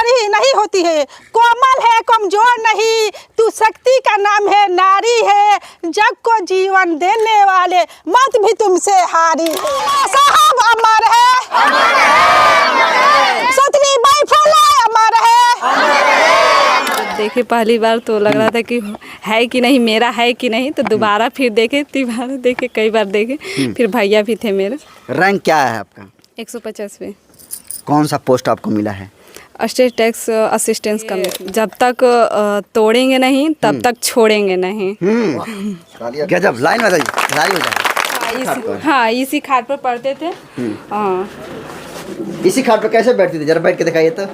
परी नहीं होती है, कोमल है कमजोर नहीं, तू शक्ति का नाम है, नारी है, जग को जीवन देने वाले, मौत भी तुमसे हारी है। साहब अमर है, सतनी बाई फूले अमर है। देखे पहली बार तो लग रहा था कि है कि नहीं, मेरा है कि नहीं, तो दोबारा फिर देखे, तिबारा देखे, कई बार देखे। फिर भैया भी थे मेरे। रैंक क्या है आपका? 150 कौन सा पोस्ट आपको मिला है? State tax assistance commissioner. जब तक तोड़ेंगे नहीं तब तक छोड़ेंगे नहीं। गजब, लाइन में जारी हो जाए। हाँ, इसी खाट पर पढ़ते थे। हाँ, इसी खाट पर कैसे बैठती थी, जरा बैठ के दिखाइए तो।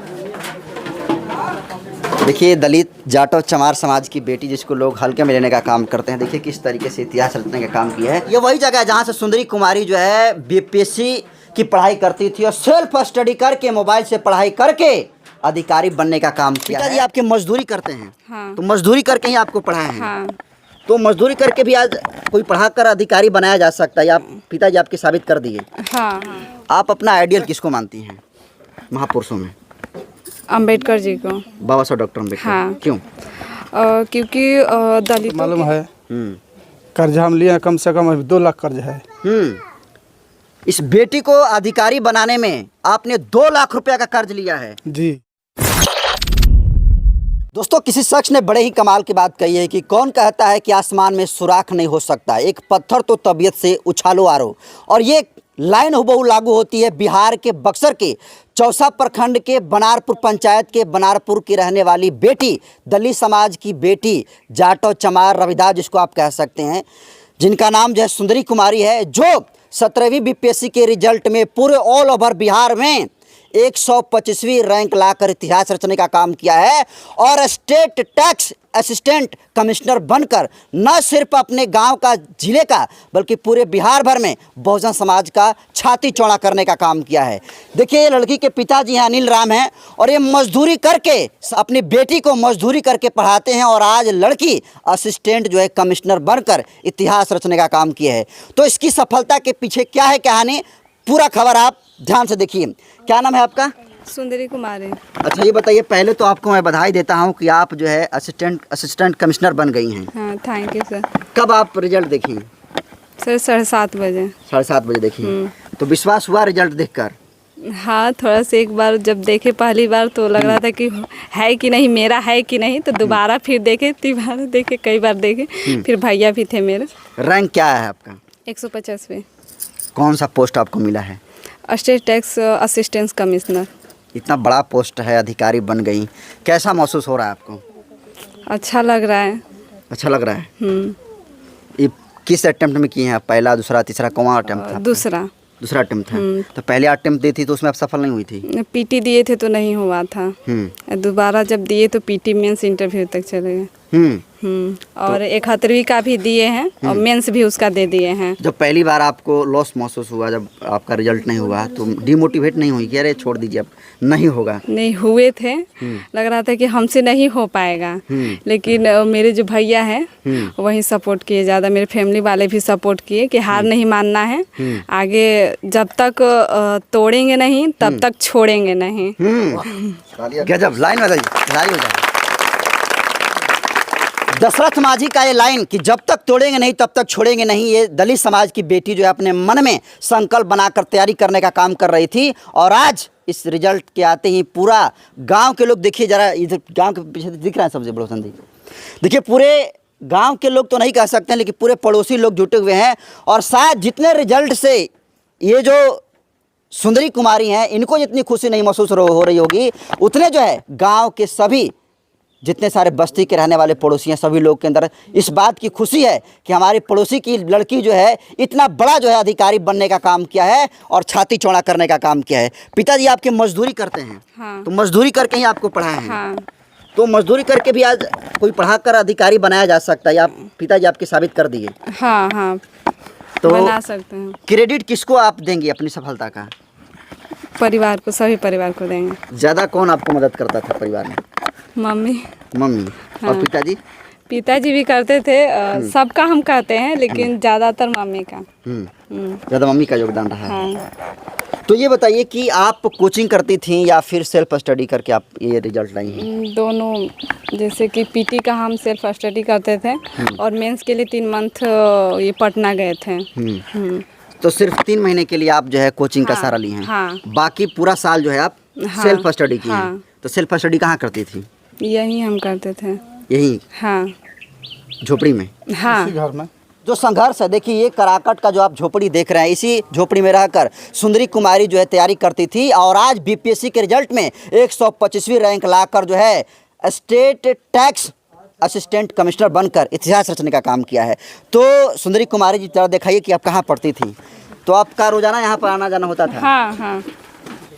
देखिए, दलित जाटो चमार समाज की बेटी जिसको लोग हल्के में लेने का काम करते हैं, देखिए किस तरीके से इतिहास रचने का काम किया है। ये वही जगह है जहाँ से सुंदरी कुमारी जो है बीपीएससी की पढ़ाई करती थी और सेल्फ स्टडी करके, मोबाइल से पढ़ाई करके अधिकारी बनने का काम किया है। आपके मजदूरी करते हैं। हाँ। तो मजदूरी करके ही आपको पढ़ाया है। हाँ। तो मजदूरी करके भी आज कोई पढ़ा कर अधिकारी बनाया जा सकता है। आप पिताजी आपके साबित कर दिए। हाँ। आप अपना आइडियल किसको मानती हैं महापुरुषों में? अम्बेडकर जी को। बाबा साहब डॉक्टर अम्बेडकर। हाँ। क्यों? क्योंकि दलित मालूम है, कर्ज हम लिए कम से कम 2 लाख कर्ज है। इस बेटी को अधिकारी बनाने में आपने 2 लाख रुपया का कर्ज लिया है जी। दोस्तों, किसी शख्स ने बड़े ही कमाल की बात कही है कि कौन कहता है कि आसमान में सुराख नहीं हो सकता, एक पत्थर तो तबीयत से उछालो आरो। और ये लाइन हुबहू लागू होती है बिहार के बक्सर के चौसा प्रखंड के बनारपुर पंचायत के बनारपुर की रहने वाली बेटी, दलित समाज की बेटी, जाटो चमार रविदास जिसको आप कह सकते हैं, जिनका नाम जो है सुंदरी कुमारी है, जो 17वीं बीपीएससी के रिजल्ट में पूरे ऑल ओवर बिहार में 125वीं रैंक लाकर इतिहास रचने का काम किया है और स्टेट टैक्स असिस्टेंट कमिश्नर बनकर न सिर्फ अपने गांव का, जिले का, बल्कि पूरे बिहार भर में बहुजन समाज का छाती चौड़ा करने का काम किया है। देखिए, ये लड़की के पिताजी हैं अनिल राम हैं और ये मजदूरी करके अपनी बेटी को मजदूरी करके पढ़ाते हैं और आज लड़की असिस्टेंट जो है कमिश्नर बनकर इतिहास रचने का काम किया है। तो इसकी सफलता के पीछे क्या है कहानी, पूरा खबर आप ध्यान से देखिए। क्या नाम है आपका? सुंदरी कुमारी। अच्छा, ये बताइए, पहले तो आपको मैं बधाई देता हूँ कि आप जो है असिस्टेंट कमिश्नर बन गई हैं। हाँ, थैंक यू सर। कब आप रिजल्ट देखी? सर 7:30 बजे। 7:30 बजे देखी। तो विश्वास हुआ रिजल्ट देखकर? हाँ, थोड़ा सा एक बार जब देखे पहली बार तो लग रहा था कि है कि नहीं, मेरा है कि नहीं, तो दोबारा फिर देखे, तिबारा देखे, कई बार देखे। फिर भैया भी थे मेरे। रैंक क्या है आपका? 150। कौन सा पोस्ट आपको मिला है? State tax assistance commissioner. इतना बड़ा पोस्ट है, अधिकारी बन गई, कैसा महसूस हो रहा है आपको? अच्छा लग रहा है। अच्छा लग रहा है। ये किस अटेम्प्ट में किए हैं आप? पहला, दूसरा, तीसरा, कौन अटेम्प्ट था? दूसरा अटेम्प्ट था। तो पहले अटेम्प्ट दी थी तो उसमें आप सफल नहीं हुई थी? पीटी दिए थे तो नहीं हुआ था। दोबारा जब दिए तो पीटी मेंस इंटरव्यू तक चले गए। और 71वीं का भी दिए हैं और मेंस भी उसका दे दिए हैं। जब पहली बार आपको लॉस महसूस हुआ, जब आपका रिजल्ट नहीं हुआ, तो डिमोटिवेट नहीं हुई कि अरे छोड़ दीजिए अब नहीं होगा? नहीं हुए थे, लग रहा था कि हमसे नहीं हो पाएगा, लेकिन मेरे जो भैया हैं वही सपोर्ट किए ज़्यादा, मेरे फैमिली वाले भी सपोर्ट किए कि हार नहीं मानना है, आगे जब तक तोड़ेंगे नहीं तब तक छोड़ेंगे नहीं। गजब, लाइन में जारी हो जाए। दशरथ माझी का ये लाइन कि जब तक तोड़ेंगे नहीं तब तक छोड़ेंगे नहीं, ये दलित समाज की बेटी जो है अपने मन में संकल्प बनाकर तैयारी करने का काम कर रही थी और आज इस रिजल्ट के आते ही पूरा गांव के लोग, देखिए जरा इधर गांव के पीछे दिख रहा है सबसे बड़ा संदीप, देखिए पूरे गांव के लोग तो नहीं कह सकते हैं लेकिन पूरे पड़ोसी लोग जुटे हुए हैं और शायद जितने रिजल्ट से ये जो सुंदरी कुमारी हैं इनको जितनी खुशी नहीं महसूस हो रही होगी, उतने जो है गाँव के सभी जितने सारे बस्ती के रहने वाले पड़ोसी हैं सभी लोग के अंदर इस बात की खुशी है कि हमारी पड़ोसी की लड़की जो है इतना बड़ा जो है अधिकारी बनने का काम किया है और छाती चौड़ा करने का काम किया है। पिताजी आपके मजदूरी करते हैं। हाँ। तो मजदूरी करके ही आपको पढ़ाया है। हाँ। तो मजदूरी करके भी आज कोई पढ़ा कर अधिकारी बनाया जा सकता है, आप पिताजी आपके साबित कर दिए। हाँ हाँ, तो बना सकते हैं। क्रेडिट किसको आप देंगे अपनी सफलता का? परिवार को, सभी परिवार को देंगे। ज़्यादा कौन आपको मदद करता था परिवार में? मम्मी। हाँ। और पिताजी? पिताजी भी करते थे, सबका हम कहते हैं लेकिन ज़्यादातर मम्मी का। ज़्यादा मम्मी का योगदान रहा है। हाँ। तो ये बताइए कि आप कोचिंग करती थी या फिर सेल्फ स्टडी करके आप ये रिजल्ट लाई हैं? दोनों, जैसे कि पीटी का हम सेल्फ स्टडी करते थे और मेंस के लिए 3 मंथ ये पटना गए थे। तो सिर्फ 3 महीने के लिए आप जो है कोचिंग का हाँ, सहारा ली हैं। हाँ। बाकी पूरा साल जो है आप हाँ, सेल्फ स्टडी की हैं। हाँ। तो सेल्फ स्टडी कहाँ करती थी? यही हम करते थे। यही हाँ झोपड़ी में? हाँ। इसी घर में जो संघर्ष है, देखिए ये कराकट का जो आप झोपड़ी देख रहे हैं, इसी झोपड़ी में रहकर सुंदरी कुमारी जो है तैयारी करती थी और आज बीपीएससी के रिजल्ट में 125वीं रैंक लाकर जो है स्टेट टैक्स असिस्टेंट कमिश्नर बनकर इतिहास रचने का काम किया है। तो सुंदरी कुमारी जी जरा दिखाइए कि आप कहाँ पढ़ती थी। तो आपका रोजाना यहाँ पर आना जाना होता था? हाँ हाँ,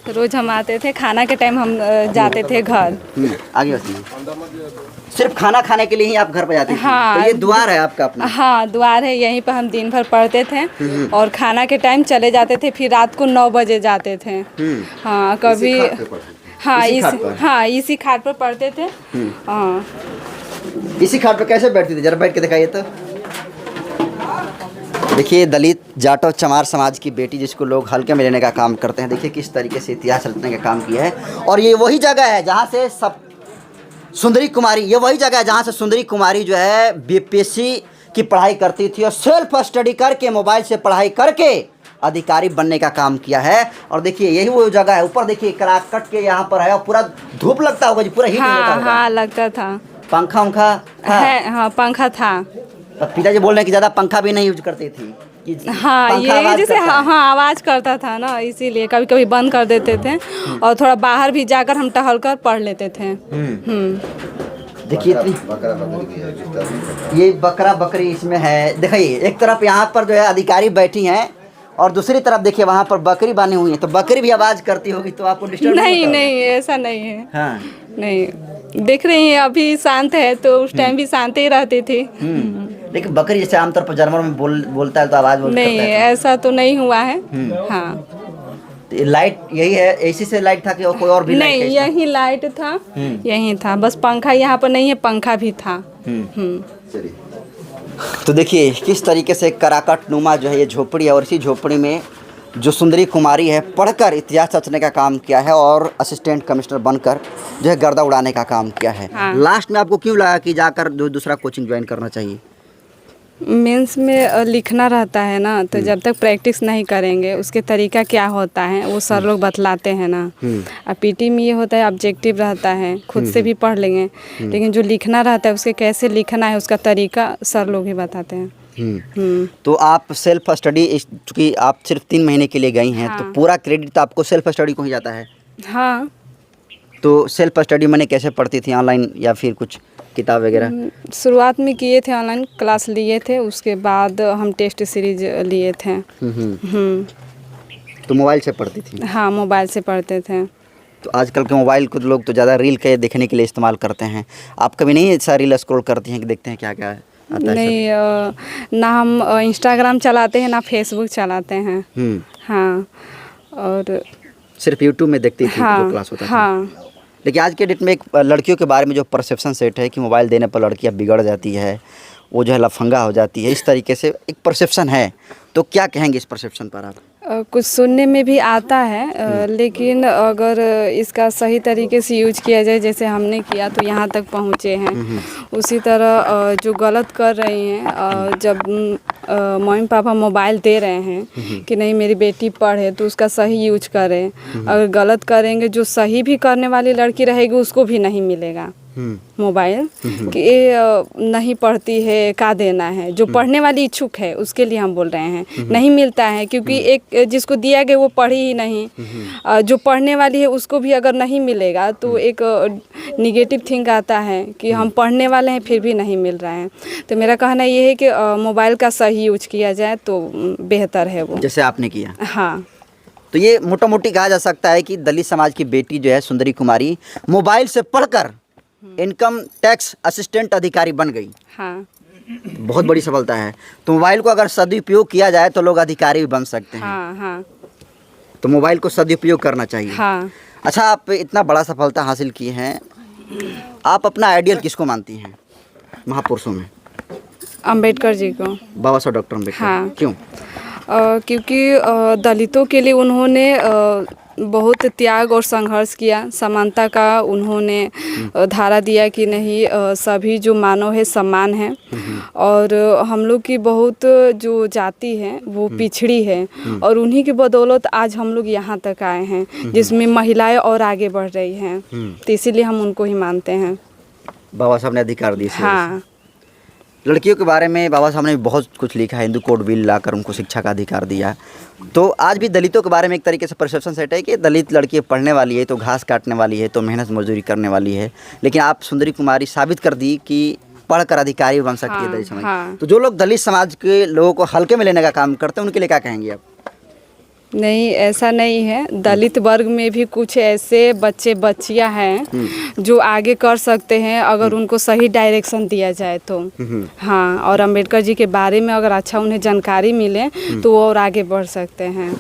रोज हम आते थे, खाना के टाइम हम जाते थे घर। आगे बढ़िए। सिर्फ खाना खाने के लिए ही आप घर पर जाते थे? हाँ। तो ये द्वार है आपका अपना? हाँ, द्वार है, यहीं पर हम दिन भर पढ़ते थे और खाना के टाइम चले जाते थे, फिर रात को 9 बजे जाते थे। हाँ, कभी हाँ इसी खाट पर पढ़ते थे। हाँ, इसी खाट पर कैसे बैठती थी, जरा बैठ के दिखाइए। तो देखिए दलित जाटव चमार समाज की बेटी जिसको लोग हल्के में लेने का काम करते हैं, देखिए किस तरीके से इतिहास रचने का काम किया है। और ये वही जगह है जहाँ से सुंदरी कुमारी, ये वही जगह है जहाँ से सुंदरी कुमारी जो है बीपीएससी की पढ़ाई करती थी और सेल्फ स्टडी करके मोबाइल से पढ़ाई करके अधिकारी बनने का काम किया है। और देखिए यही वो जगह है, ऊपर देखिए कराकट के यहाँ पर है और पूरा धूप लगता होगा जी, पूरा हीट होता हाँ होगा। हाँ, लगता था। पंखा उंखा है, हाँ पंखा था। पिताजी बोल रहे हैं कि ज़्यादा पंखा भी नहीं यूज करती थी कि हाँ, पंखा ये आवाज़ जैसे करता है। हाँ आवाज़ करता था ना, इसीलिए कभी कभी बंद कर देते थे और थोड़ा बाहर भी जाकर हम टहल कर पढ़ लेते थे। देखिए ये बकरा बकरी इसमें है। देखिए एक तरफ यहाँ पर जो है अधिकारी बैठी हैं और दूसरी तरफ देखिए वहाँ पर बकरी बांधी हुई है। तो बकरी भी आवाज़ करती होगी तो आपको डिस्टर्ब नहीं नहीं, ऐसा नहीं है। हाँ नहीं, देख रही हैं अभी शांत है, तो उस टाइम भी शांत ही रहती थी। लेकिन बकरी जैसे आमतौर पर जानवर में बोलता है तो आवाज़ नहीं, ऐसा तो नहीं हुआ है। हाँ, लाइट यही है, एसी से लाइट था कि कोई और भी नहीं, लाइट? यही लाइट था, यही था, बस पंखा यहाँ पर नहीं है, पंखा भी था। तो देखिए किस तरीके से कराकट नुमा जो है ये झोपड़ी है और इसी झोपड़ी में जो सुंदरी कुमारी है पढ़कर इतिहास रचने का काम किया है और असिस्टेंट कमिश्नर बनकर जो है गर्दा उड़ाने का काम किया है। हाँ। लास्ट में आपको क्यों लगा कि जाकर दूसरा कोचिंग ज्वाइन करना चाहिए? मेंस में लिखना रहता है ना, तो जब तक प्रैक्टिस नहीं करेंगे उसके तरीका क्या होता है वो सर लोग बतलाते हैं ना। अब पीटी में ये होता है ऑब्जेक्टिव रहता है, खुद से भी पढ़ लेंगे, लेकिन जो लिखना रहता है उसके कैसे लिखना है उसका तरीका सर लोग ही बताते हैं। तो आप सेल्फ स्टडी, चूँकि आप सिर्फ 3 महीने के लिए गई हैं, हाँ। तो पूरा क्रेडिट तो आपको सेल्फ स्टडी को ही जाता है। हाँ, तो सेल्फ स्टडी मैंने कैसे पढ़ती थी, ऑनलाइन या फिर कुछ किताब वगैरह? शुरुआत में किए थे, ऑनलाइन क्लास लिए थे, उसके बाद हम टेस्ट सीरीज लिए थे। तो मोबाइल से पढ़ती थी? हाँ, मोबाइल से पढ़ते थे। तो आजकल के मोबाइल को लोग तो ज़्यादा रील के देखने के लिए इस्तेमाल करते हैं। आप कभी नहीं ऐसा रील स्क्रॉल करती हैं कि देखते हैं क्या क्या आता है? नहीं, ना हम इंस्टाग्राम चलाते हैं ना फेसबुक चलाते हैं। हाँ, और सिर्फ यूट्यूब में देखती थी जो क्लास होता था। हाँ। लेकिन आज के डेट में एक लड़कियों के बारे में जो परसेप्शन सेट है कि मोबाइल देने पर लड़कियां बिगड़ जाती है, वो जो है लफंगा हो जाती है, इस तरीके से एक परसेप्शन है। तो क्या कहेंगे इस परसेप्शन पर आप? कुछ सुनने में भी आता है, लेकिन अगर इसका सही तरीके से यूज किया जाए जैसे हमने किया तो यहाँ तक पहुँचे हैं। उसी तरह जो गलत कर रही हैं, जब मम्मी पापा मोबाइल दे रहे हैं कि नहीं मेरी बेटी पढ़े तो उसका सही यूज करें। अगर गलत करेंगे, जो सही भी करने वाली लड़की रहेगी उसको भी नहीं मिलेगा मोबाइल कि ये नहीं पढ़ती है, का देना है। जो पढ़ने वाली इच्छुक है उसके लिए हम बोल रहे हैं, नहीं मिलता है, क्योंकि एक जिसको दिया गया वो पढ़ी ही नहीं। जो पढ़ने वाली है उसको भी अगर नहीं मिलेगा तो एक निगेटिव थिंक आता है कि हम पढ़ने वाले हैं फिर भी नहीं मिल रहा है। तो मेरा कहना ये है कि मोबाइल का सही यूज किया जाए तो बेहतर है वो, जैसे आपने किया। हाँ, तो ये मोटा मोटी कहा जा सकता है कि दलित समाज की बेटी जो है सुंदरी कुमारी मोबाइल से पढ़कर इनकम टैक्स असिस्टेंट अधिकारी बन गई। हाँ, बहुत बड़ी सफलता है। तो मोबाइल को अगर सदुपयोग किया जाए तो लोग अधिकारी भी बन सकते हैं। हाँ, हाँ, तो मोबाइल को सदुपयोग करना चाहिए। हाँ। अच्छा, आप इतना बड़ा सफलता हासिल की हैं, आप अपना आइडियल किसको मानती हैं महापुरुषों में? अम्बेडकर जी को। बाबा साहब डॉक्टर अम्बेडकर। हाँ। क्यों? क्योंकि दलितों के लिए उन्होंने बहुत त्याग और संघर्ष किया। समानता का उन्होंने धारा दिया कि नहीं, सभी जो मानव है समान है। और हम लोग की बहुत जो जाति है वो पिछड़ी है और उन्हीं की बदौलत आज हम लोग यहाँ तक आए हैं, जिसमें महिलाएं और आगे बढ़ रही हैं। तो इसीलिए हम उनको ही मानते हैं। बाबा साहब ने अधिकार दिए। हाँ, लड़कियों के बारे में बाबा साहब ने बहुत कुछ लिखा है, हिंदू कोड बिल लाकर उनको शिक्षा का अधिकार दिया। तो आज भी दलितों के बारे में एक तरीके से परसेप्शन सेट है कि दलित लड़की पढ़ने वाली है तो घास काटने वाली है, तो मेहनत मजदूरी करने वाली है। लेकिन आप सुंदरी कुमारी साबित कर दी कि पढ़कर अधिकारी बन सकती है दलित समाज। हाँ। तो जो लोग दलित समाज के लोगों को हल्के में लेने का काम करते हैं उनके लिए क्या कहेंगे आप? नहीं, ऐसा नहीं है। दलित वर्ग में भी कुछ ऐसे बच्चे बच्चियां हैं जो आगे कर सकते हैं अगर उनको सही डायरेक्शन दिया जाए तो। हाँ, और अंबेडकर जी के बारे में अगर अच्छा उन्हें जानकारी मिले तो वो और आगे बढ़ सकते हैं।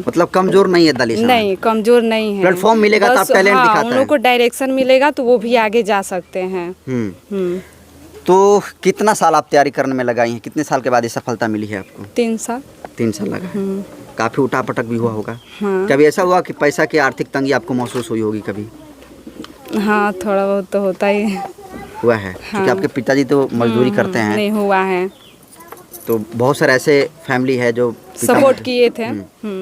मतलब कमजोर नहीं है दलित समाज? नहीं, कमजोर नहीं है। प्लेटफॉर्म मिलेगा तो आप टैलेंट दिखाता है। उन लोगों को डायरेक्शन मिलेगा तो वो भी आगे जा सकते हैं। तो कितना साल आप तैयारी करने में लगाई हैं? कितने साल के बाद ये सफलता मिली है आपको? 3 साल। 3 साल लगा है। काफ़ी उठापटक भी हुआ होगा। हाँ। कभी ऐसा हुआ कि पैसा की आर्थिक तंगी आपको महसूस हुई होगी कभी? हाँ, थोड़ा बहुत तो होता ही हुआ है। क्योंकि आपके पिताजी तो मजदूरी करते हैं। नहीं हुआ है। तो बहुत सारे ऐसे फैमिली है जो सपोर्ट किए थे।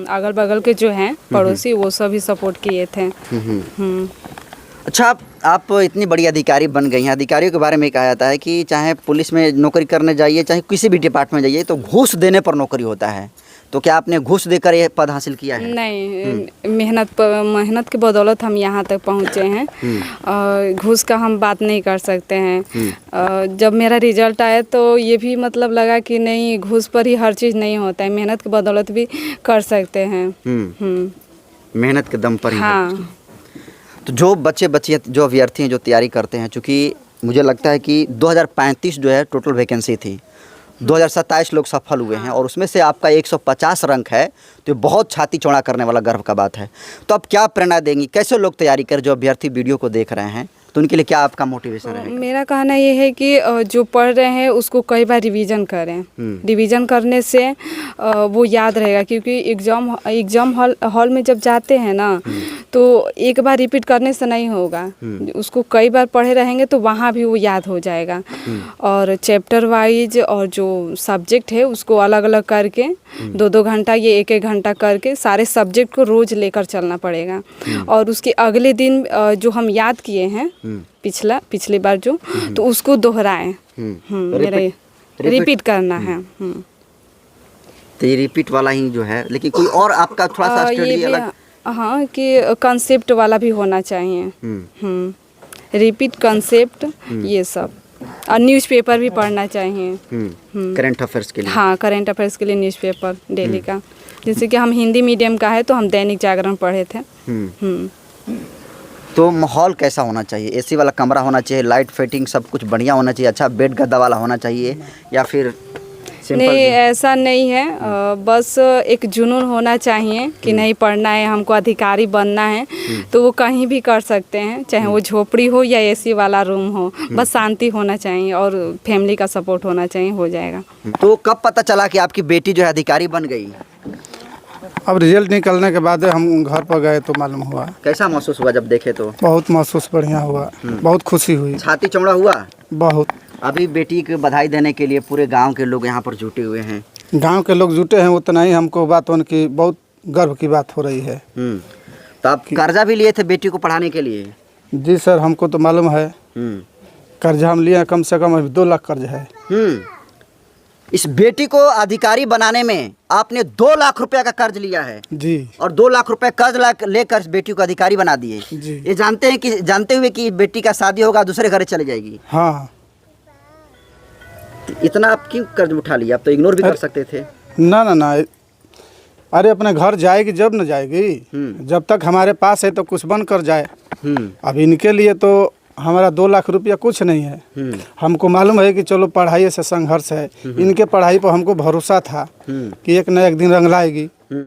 अगल बगल के जो हैं पड़ोसी वो सभी सपोर्ट किए थे। अच्छा, आप इतनी बड़ी अधिकारी बन गई हैं। अधिकारियों के बारे में कहा जाता है कि चाहे पुलिस में नौकरी करने जाइए, चाहे किसी भी डिपार्टमेंट में जाइए, तो घूस देने पर नौकरी होता है। तो क्या आपने घूस देकर ये पद हासिल किया है? नहीं, मेहनत की बदौलत हम यहाँ तक पहुँचे हैं। घूस का हम बात नहीं कर सकते हैं। जब मेरा रिजल्ट आया तो ये भी मतलब लगा कि नहीं, घूस पर ही हर चीज़ नहीं होता है, मेहनत की बदौलत भी कर सकते हैं। मेहनत के दम पर ही। हाँ। तो जो बच्चे जो अभ्यर्थी हैं जो तैयारी करते हैं, चूँकि मुझे लगता है कि 2035 जो है टोटल वैकेंसी थी, 2027 लोग सफल हुए हैं और उसमें से आपका 150 रैंक है, तो बहुत छाती चौड़ा करने वाला गर्व का बात है। तो आप क्या प्रेरणा देंगी, कैसे लोग तैयारी करें जो अभ्यर्थी वीडियो को देख रहे हैं, तो उनके लिए क्या आपका मोटिवेशन है? मेरा कहना ये है कि जो पढ़ रहे हैं उसको कई बार रिवीजन करें। रिवीजन करने से वो याद रहेगा, क्योंकि एग्ज़ाम हॉल में जब जाते हैं ना तो एक बार रिपीट करने से नहीं होगा। उसको कई बार पढ़े रहेंगे तो वहाँ भी वो याद हो जाएगा। और चैप्टर वाइज और जो सब्जेक्ट है उसको अलग अलग करके 2-2 घंटा या 1-1 घंटा करके सारे सब्जेक्ट को रोज़ लेकर चलना पड़ेगा। और उसके अगले दिन जो हम याद किए हैं पिछली बार जो, तो उसको दोहराएं। रिपीट करना है। तो ये रिपीट वाला ही जो है, लेकिन कोई और आपका थोड़ा सा स्टडी अलग? हाँ, कि कंसेप्ट वाला भी होना चाहिए। रिपीट कंसेप्ट ये सब। और न्यूज़पेपर भी पढ़ना चाहिए करंट अफेयर्स के लिए। हाँ, करंट अफेयर्स के लिए न्यूज़पेपर डेली का। जैसे कि हम हिंदी मीडियम का है तो हम दैनिक जागरण पढ़े थे। तो माहौल कैसा होना चाहिए? एसी वाला कमरा होना चाहिए, लाइट फिटिंग सब कुछ बढ़िया होना चाहिए, अच्छा बेड गद्दा वाला होना चाहिए, या फिर नहीं, ऐसा नहीं है। बस एक जुनून होना चाहिए कि नहीं, पढ़ना है, हमको अधिकारी बनना है, तो वो कहीं भी कर सकते हैं, चाहे वो झोपड़ी हो या एसी वाला रूम हो। बस शांति होना चाहिए और फैमिली का सपोर्ट होना चाहिए, हो जाएगा। तो कब पता चला कि आपकी बेटी जो है अधिकारी बन गई? अब रिजल्ट निकलने के बाद हम घर पर गए तो मालूम हुआ। कैसा महसूस हुआ जब देखे? तो बहुत महसूस बढ़िया हुआ, बहुत खुशी हुई। छाती चौड़ा हुआ बहुत। अभी बेटी को बधाई देने के लिए पूरे गांव के लोग यहाँ पर जुटे हुए हैं। गांव के लोग जुटे हैं, उतना ही हमको बात उनकी बहुत गर्व की बात हो रही है। तो आप कर्जा भी लिए थे बेटी को पढ़ाने के लिए? जी सर, हमको तो मालूम है। कर्जा हम लिए कम से कम 2 लाख कर्ज है। इस बेटी को अधिकारी बनाने में आपने 2 लाख रुपया का कर्ज लिया है जी, और 2 लाख रुपए कर्ज लेकर बेटी को अधिकारी बना दिए जी। ये जानते हुए कि बेटी का शादी होगा, दूसरे घर चले जाएगी। हाँ। इतना आप क्यों कर्ज उठा लिया? आप तो इग्नोर भी कर सकते थे। ना, अरे अपने घर जाएगी जब न जाएगी, जब तक हमारे पास है तो कुछ बन कर जाए। अब इनके लिए तो हमारा 2 लाख रुपया कुछ नहीं है। हमको मालूम है कि चलो पढ़ाई से संघर्ष है, इनके पढ़ाई पर हमको भरोसा था कि एक न एक दिन रंग लाएगी।